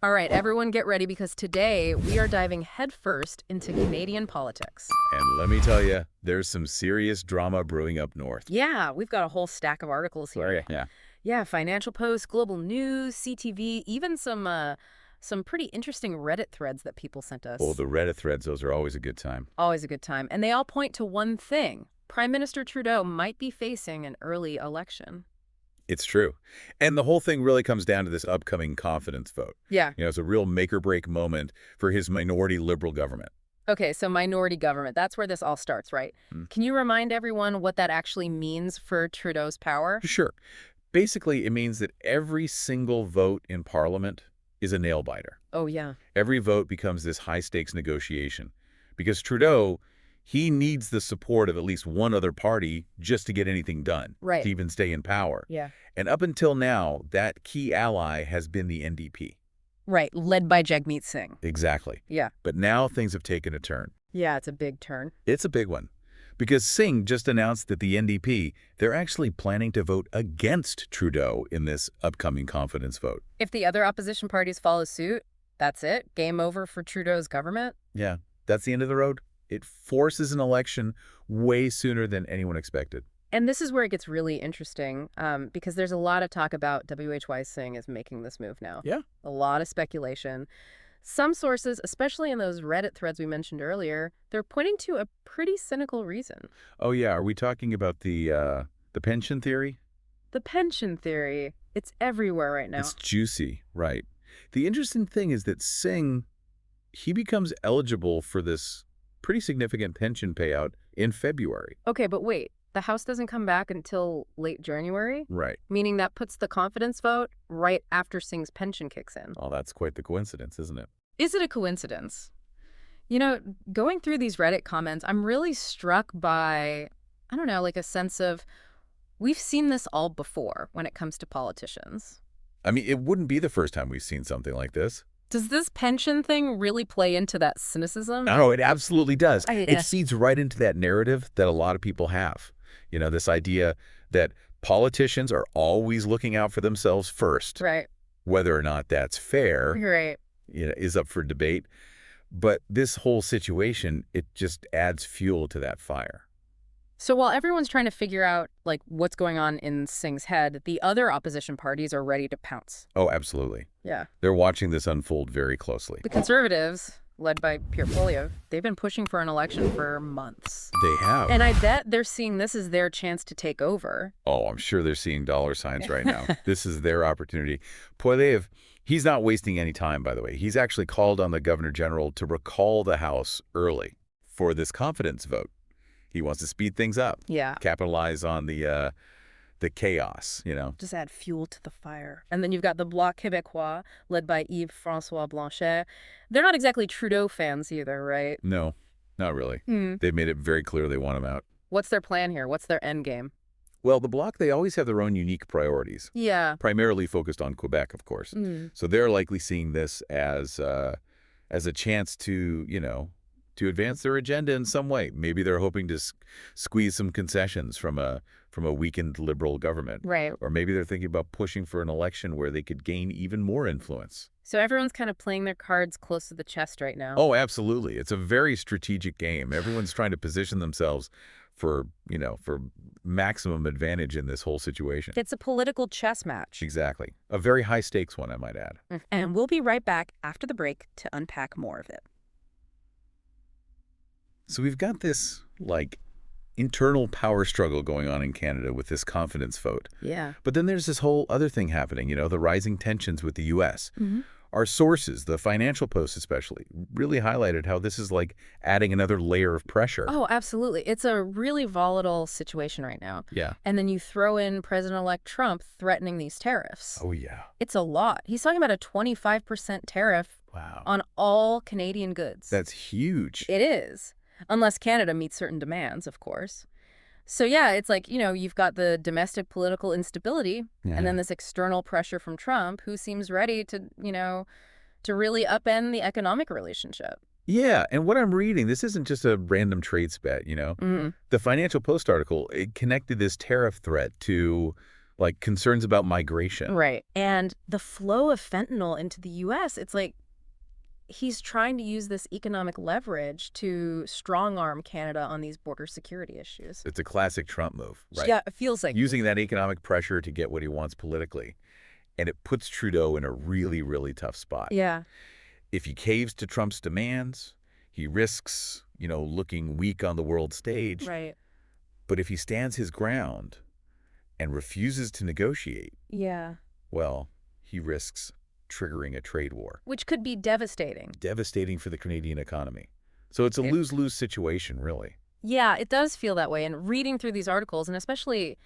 All right, everyone get ready because today we are diving headfirst into Canadian politics. And let me tell you, there's some serious drama brewing up north. Yeah, we've got a whole stack of articles here. Yeah. Yeah, Financial Post, Global News, CTV, even some pretty interesting Reddit threads that people sent us. Oh, the Reddit threads, those are always a good time. Always a good time. And they all point to one thing. Prime Minister Trudeau might be facing an early election. It's true. And the whole thing really comes down to this upcoming confidence vote. Yeah. It's a real make-or-break moment for his minority Liberal government. Okay, so minority government, that's where this all starts, right? Can you remind everyone what that actually means for Trudeau's power? Sure. Basically, it means that every single vote in Parliament is a nail-biter. Oh, yeah. Every vote becomes this high-stakes negotiation. Because Trudeau, he needs the support of at least one other party just to get anything done, Right. to even stay in power. Yeah. And up until now, that key ally has been the NDP. Right, led by Jagmeet Singh. Exactly. Yeah. But now things have taken a turn. Yeah, it's a big turn. It's a big one. Because Singh just announced that the NDP, they're actually planning to vote against Trudeau in this upcoming confidence vote. If the other opposition parties follow suit, that's it? Game over for Trudeau's government? Yeah, that's the end of the road. It forces an election way sooner than anyone expected. And this is where it gets really interesting, because there's a lot of talk about WHY Singh is making this move now. Yeah. A lot of speculation. Some sources, especially in those Reddit threads we mentioned earlier, they're pointing to a pretty cynical reason. Oh, yeah. Are we talking about the pension theory? The pension theory. It's everywhere right now. It's juicy, right. The interesting thing is that Singh, he becomes eligible for this pretty significant pension payout in February. Okay, but wait. The House doesn't come back until late January? Right. Meaning that puts the confidence vote right after Singh's pension kicks in. Oh, that's quite the coincidence, isn't it? Is it a coincidence? You know, going through these Reddit comments, I'm really struck by, I don't know, like a sense of, we've seen this all before when it comes to politicians. I mean, it wouldn't be the first time we've seen something like this. Does this pension thing really play into that cynicism? No, it absolutely does. Yeah. It feeds right into that narrative that a lot of people have. You know, this idea that politicians are always looking out for themselves first. Right. Whether or not that's fair, Right. is up for debate. But this whole situation, it just adds fuel to that fire. So while everyone's trying to figure out, like, what's going on in Singh's head, the other opposition parties are ready to pounce. Oh, absolutely. Yeah. They're watching this unfold very closely. The Conservatives, led by Pierre, they've been pushing for an election for months. They have. And I bet they're seeing this as their chance to take over. Oh, I'm sure they're seeing dollar signs right now. This is their opportunity. Poilievre, he's not wasting any time, by the way. He's actually called on the Governor General to recall the House early for this confidence vote. He wants to speed things up. Yeah. Capitalize on the chaos, Just add fuel to the fire. And then you've got the Bloc Quebecois, led by Yves-François Blanchet. They're not exactly Trudeau fans either, right? No, not really. They've made it very clear they want him out. What's their plan here? What's their end game? Well, the Bloc, they always have their own unique priorities, Yeah. primarily focused on Quebec, of course. So they're likely seeing this as a chance to, to advance their agenda in some way. Maybe they're hoping to squeeze some concessions from a weakened Liberal government. Right. Or maybe they're thinking about pushing for an election where they could gain even more influence. So everyone's kind of playing their cards close to the chest right now. Oh, absolutely. It's a very strategic game. Everyone's trying to position themselves for maximum advantage in this whole situation. It's a political chess match. Exactly. A very high stakes one, I might add. And we'll be right back after the break to unpack more of it. So we've got this, internal power struggle going on in Canada with this confidence vote. Yeah. But then there's this whole other thing happening, the rising tensions with the U.S. Our sources, the Financial Post especially, really highlighted how this is like adding another layer of pressure. Oh, absolutely. It's a really volatile situation right now. Yeah. And then you throw in President-elect Trump threatening these tariffs. Oh, yeah. It's a lot. He's talking about a 25% tariff on all Canadian goods. That's huge. It is. Unless Canada meets certain demands, of course. So yeah, it's like, you've got the domestic political instability and then this external pressure from Trump, who seems ready to, to really upend the economic relationship. Yeah, and what I'm reading, this isn't just a random trade spat, The Financial Post article, it connected this tariff threat to like concerns about migration. Right. And the flow of fentanyl into the U.S., it's like he's trying to use this economic leverage to strong-arm Canada on these border security issues. It's a classic Trump move, right? Yeah, it feels like Using that economic pressure to get what he wants politically. And it puts Trudeau in a really, really tough spot. Yeah. If he caves to Trump's demands, he risks, looking weak on the world stage. Right. But if he stands his ground and refuses to negotiate, Yeah. well, he risks triggering a trade war. Which could be devastating. Devastating for the Canadian economy. So it's a lose-lose situation, really. Yeah, it does feel that way. And reading through these articles, and especially,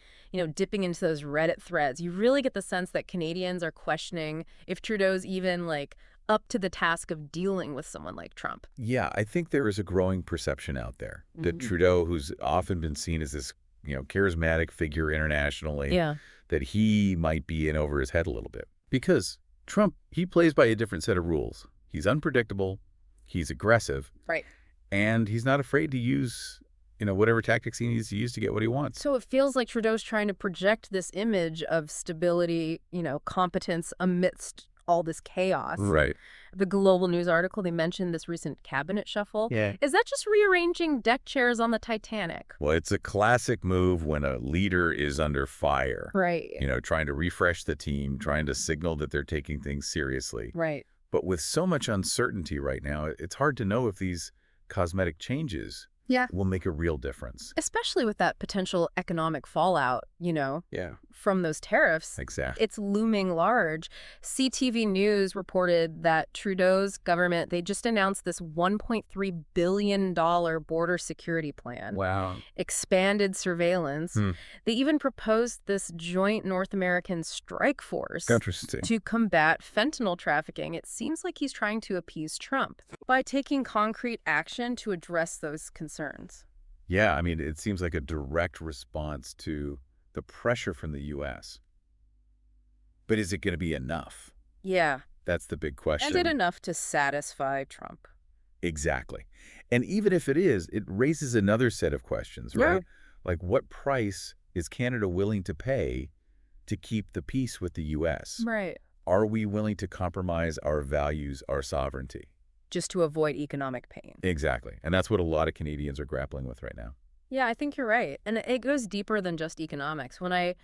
dipping into those Reddit threads, you really get the sense that Canadians are questioning if Trudeau's even, up to the task of dealing with someone like Trump. Yeah, I think there is a growing perception out there that Trudeau, who's often been seen as this, charismatic figure internationally, that he might be in over his head a little bit. Because Trump, he plays by a different set of rules. He's unpredictable, he's aggressive, Right. and he's not afraid to use, whatever tactics he needs to use to get what he wants. So it feels like Trudeau's trying to project this image of stability, competence amidst all this chaos. Right. The Global News article, they mentioned this recent cabinet shuffle. Yeah. Is that just rearranging deck chairs on the Titanic? Well, it's a classic move when a leader is under fire. Right. Trying to refresh the team, trying to signal that they're taking things seriously. Right. But with so much uncertainty right now, it's hard to know if these cosmetic changes will make a real difference. Especially with that potential economic fallout, from those tariffs. Exactly. It's looming large. CTV News reported that Trudeau's government, they just announced this $1.3 billion border security plan. Wow. Expanded surveillance. They even proposed this joint North American strike force Interesting. to combat fentanyl trafficking. It seems like he's trying to appease Trump by taking concrete action to address those concerns. Yeah, I mean, it seems like a direct response to the pressure from the U.S. But is it going to be enough? Yeah. That's the big question. Is it enough to satisfy Trump? Exactly. And even if it is, it raises another set of questions, right? Yeah. Like, what price is Canada willing to pay to keep the peace with the U.S.? Right. Are we willing to compromise our values, our sovereignty? Just to avoid economic pain. Exactly. And that's what a lot of Canadians are grappling with right now. Yeah, I think you're right. And it goes deeper than just economics. When I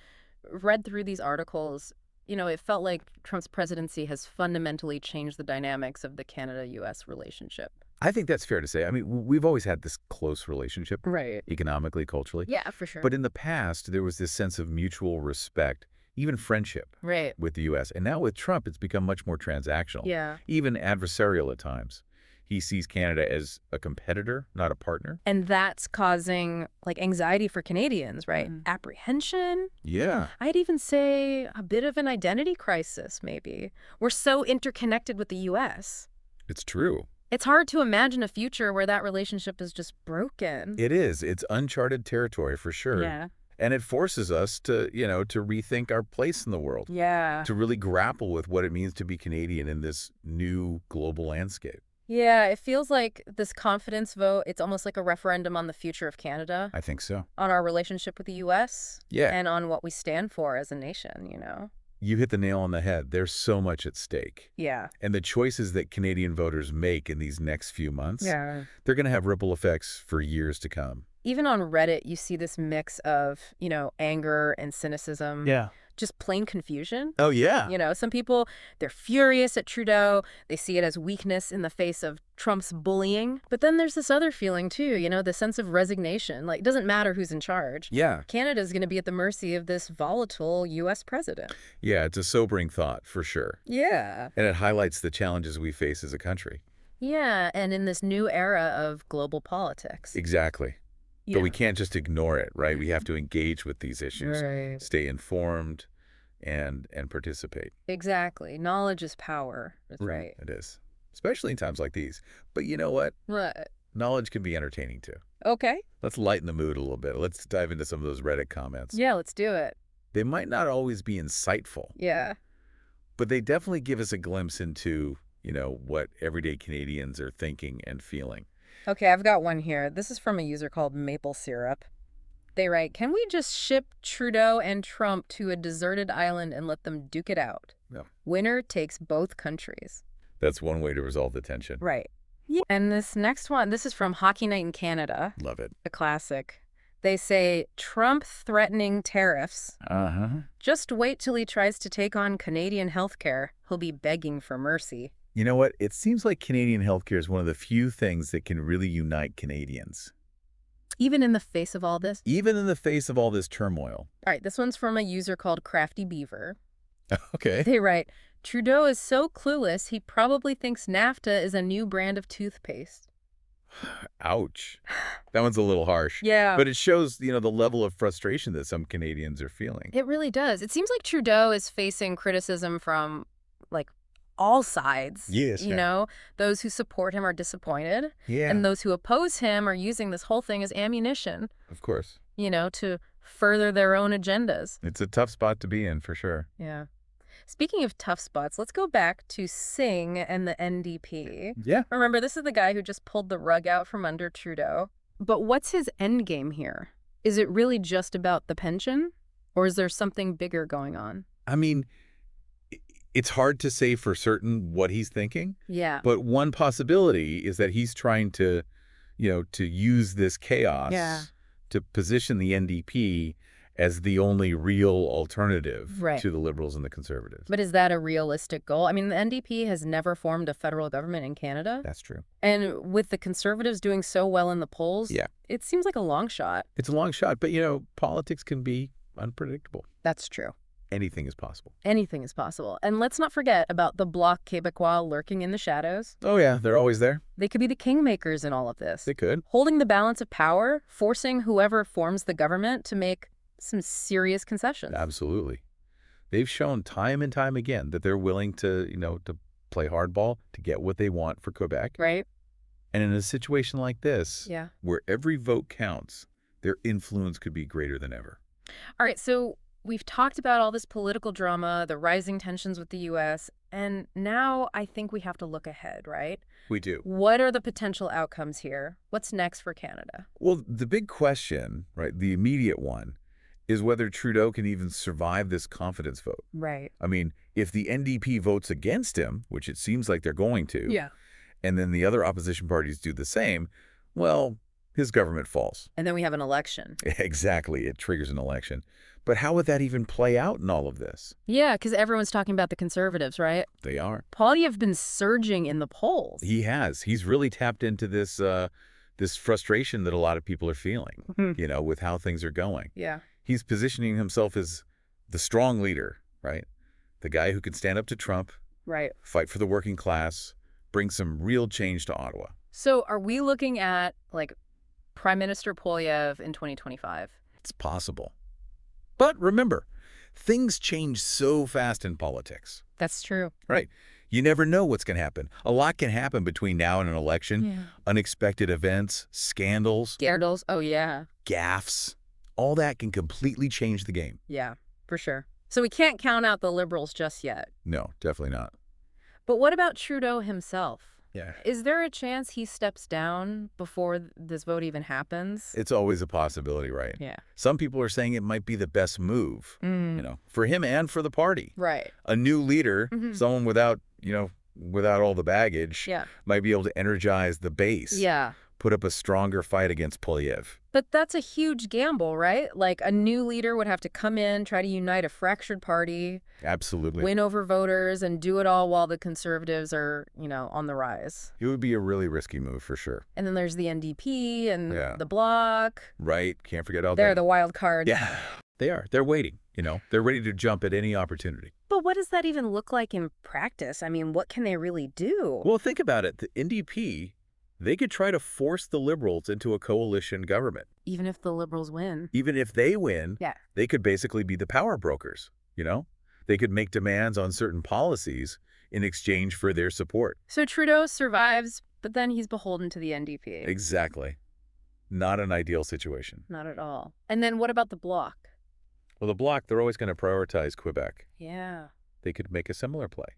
read through these articles, it felt like Trump's presidency has fundamentally changed the dynamics of the Canada-U.S. relationship. I think that's fair to say. I mean, we've always had this close relationship. Right. Economically, culturally. Yeah, for sure. But in the past, there was this sense of mutual respect, even friendship with the U.S. And now with Trump, it's become much more transactional. Yeah. Even adversarial at times. He sees Canada as a competitor, not a partner. And that's causing anxiety for Canadians, right? Apprehension. Yeah. I'd even say a bit of an identity crisis, maybe. We're so interconnected with the U.S. It's true. It's hard to imagine a future where that relationship is just broken. It is. It's uncharted territory for sure. Yeah. And it forces us to, to rethink our place in the world. Yeah. To really grapple with what it means to be Canadian in this new global landscape. Yeah, it feels like this confidence vote, it's almost like a referendum on the future of Canada. I think so. On our relationship with the U.S. Yeah. And on what we stand for as a nation, You hit the nail on the head. There's so much at stake. Yeah. And the choices that Canadian voters make in these next few months, Yeah. they're going to have ripple effects for years to come. Even on Reddit, you see this mix of, anger and cynicism. Yeah. Just plain confusion. Oh, yeah. Some people, they're furious at Trudeau. They see it as weakness in the face of Trump's bullying. But then there's this other feeling, too, the sense of resignation. It doesn't matter who's in charge. Yeah. Canada's going to be at the mercy of this volatile U.S. president. Yeah, it's a sobering thought, for sure. Yeah. And it highlights the challenges we face as a country. Yeah, and in this new era of global politics. Exactly. Yeah. But we can't just ignore it, right? We have to engage with these issues, Right. Stay informed, and participate. Exactly. Knowledge is power. That's right. It is, especially in times like these. But you know what? Right. Knowledge can be entertaining, too. Okay. Let's lighten the mood a little bit. Let's dive into some of those Reddit comments. Yeah, let's do it. They might not always be insightful. Yeah. But they definitely give us a glimpse into, what everyday Canadians are thinking and feeling. Okay, I've got one here. This is from a user called Maple Syrup. They write, can we just ship Trudeau and Trump to a deserted island and let them duke it out? Yeah. Winner takes both countries. That's one way to resolve the tension. Right. Yeah. And this next one, this is from Hockey Night in Canada. Love it. A classic. They say, Trump threatening tariffs. Just wait till he tries to take on Canadian healthcare. He'll be begging for mercy. You know what? It seems like Canadian healthcare is one of the few things that can really unite Canadians. Even in the face of all this? Even in the face of all this turmoil. All right, this one's from a user called Crafty Beaver. Okay. They write, Trudeau is so clueless, he probably thinks NAFTA is a new brand of toothpaste. Ouch. That one's a little harsh. Yeah. But it shows, the level of frustration that some Canadians are feeling. It really does. It seems like Trudeau is facing criticism from, like, all sides. Yes. You know, those who support him are disappointed. Yeah. And those who oppose him are using this whole thing as ammunition, Of course. To further their own agendas. It's a tough spot to be in, for sure. Yeah. Speaking of tough spots, let's go back to Singh and the NDP. Yeah. Remember, this is the guy who just pulled the rug out from under Trudeau. But what's his end game here? Is it really just about the pension? Or is there something bigger going on? I mean, it's hard to say for certain what he's thinking. Yeah. But one possibility is that he's trying to, to use this chaos to position the NDP as the only real alternative to the Liberals and the Conservatives. But is that a realistic goal? I mean, the NDP has never formed a federal government in Canada. That's true. And with the Conservatives doing so well in the polls, it seems like a long shot. It's a long shot, but, politics can be unpredictable. That's true. Anything is possible. Anything is possible. And let's not forget about the Bloc Quebecois lurking in the shadows. Oh, yeah, they're always there. They could be the kingmakers in all of this. They could. Holding the balance of power, forcing whoever forms the government to make some serious concessions. Absolutely. They've shown time and time again that they're willing to, to play hardball to get what they want for Quebec. Right. And in a situation like this, where every vote counts, their influence could be greater than ever. All right, so we've talked about all this political drama, the rising tensions with the U.S., and now I think we have to look ahead, right? We do. What are the potential outcomes here? What's next for Canada? Well, the big question, right, the immediate one, is whether Trudeau can even survive this confidence vote. Right. I mean, if the NDP votes against him, which it seems like they're going to, and then the other opposition parties do the same, well, his government falls. And then we have an election. Exactly. It triggers an election. But how would that even play out in all of this? Yeah, because everyone's talking about the Conservatives, right? They are. Poilievre been surging in the polls. He has. He's really tapped into this this frustration that a lot of people are feeling, with how things are going. Yeah. He's positioning himself as the strong leader, right? The guy who can stand up to Trump, fight for the working class, bring some real change to Ottawa. So are we looking at, like, Prime Minister Poilievre in 2025? It's possible. But remember, things change so fast in politics. That's true. Right. You never know what's going to happen. A lot can happen between now and an election. Yeah. Unexpected events, scandals. Scandals, oh yeah. Gaffes. All that can completely change the game. Yeah, for sure. So we can't count out the Liberals just yet. No, definitely not. But what about Trudeau himself? Yeah. Is there a chance he steps down before this vote even happens? It's always a possibility, right? Yeah. Some people are saying it might be the best move, for him and for the party. Right. A new leader, someone without, without all the baggage, might be able to energize the base. Yeah. Put up a stronger fight against Poilievre. But that's a huge gamble, right? Like, a new leader would have to come in, try to unite a fractured party. Absolutely. Win over voters, and do it all while the Conservatives are, on the rise. It would be a really risky move for sure. And then there's the NDP and the Bloc. Right. Can't forget all that. They're the wild card. Yeah, they are. They're waiting, They're ready to jump at any opportunity. But what does that even look like in practice? I mean, what can they really do? Well, think about it. The NDP, they could try to force the Liberals into a coalition government. Even if the Liberals win. Even if they win, they could basically be the power brokers, They could make demands on certain policies in exchange for their support. So Trudeau survives, but then he's beholden to the NDP. Exactly. Not an ideal situation. Not at all. And then what about the Bloc? Well, the Bloc, they're always going to prioritize Quebec. Yeah. They could make a similar play,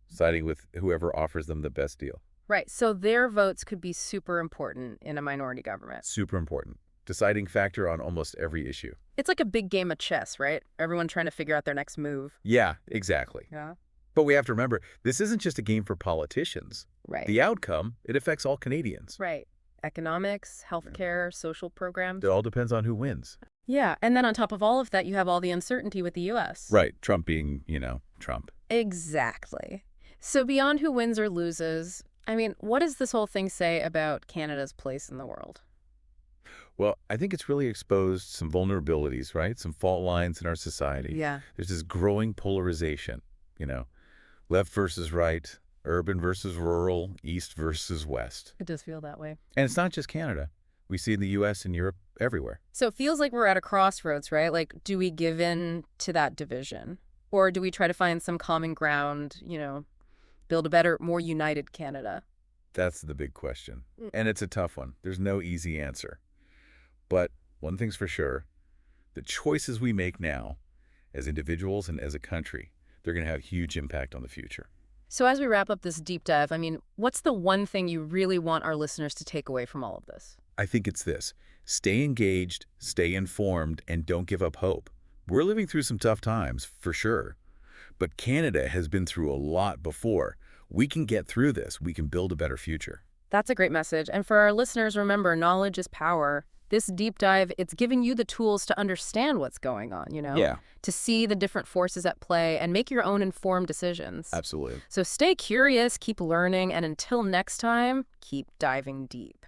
siding with whoever offers them the best deal. Right. So their votes could be super important in a minority government. Super important. deciding factor on almost every issue. It's like a big game of chess, right? Everyone trying to figure out their next move. Yeah, exactly. Yeah. But we have to remember, this isn't just a game for politicians. Right. The outcome, it affects all Canadians. Right. Economics, healthcare, social programs. It all depends on who wins. Yeah, and then on top of all of that, you have all the uncertainty with the U.S. Right, Trump being, Trump. Exactly. So beyond who wins or loses, I mean, what does this whole thing say about Canada's place in the world? Well, I think it's really exposed some vulnerabilities, right? Some fault lines in our society. Yeah. There's this growing polarization, left versus right, urban versus rural, east versus west. It does feel that way. And it's not just Canada. We see it in the U.S. and Europe, everywhere. So it feels like we're at a crossroads, right? Like, do we give in to that division? Or do we try to find some common ground, build a better, more united Canada? That's the big question. And it's a tough one. There's no easy answer. But one thing's for sure, the choices we make now, as individuals and as a country, they're going to have huge impact on the future. So as we wrap up this deep dive, I mean, what's the one thing you really want our listeners to take away from all of this? I think it's this. Stay engaged, stay informed, and don't give up hope. We're living through some tough times, for sure. But Canada has been through a lot before. We can get through this. We can build a better future. That's a great message. And for our listeners, remember, knowledge is power. This deep dive, it's giving you the tools to understand what's going on, Yeah. To see the different forces at play and make your own informed decisions. Absolutely. So stay curious, keep learning, and until next time, keep diving deep.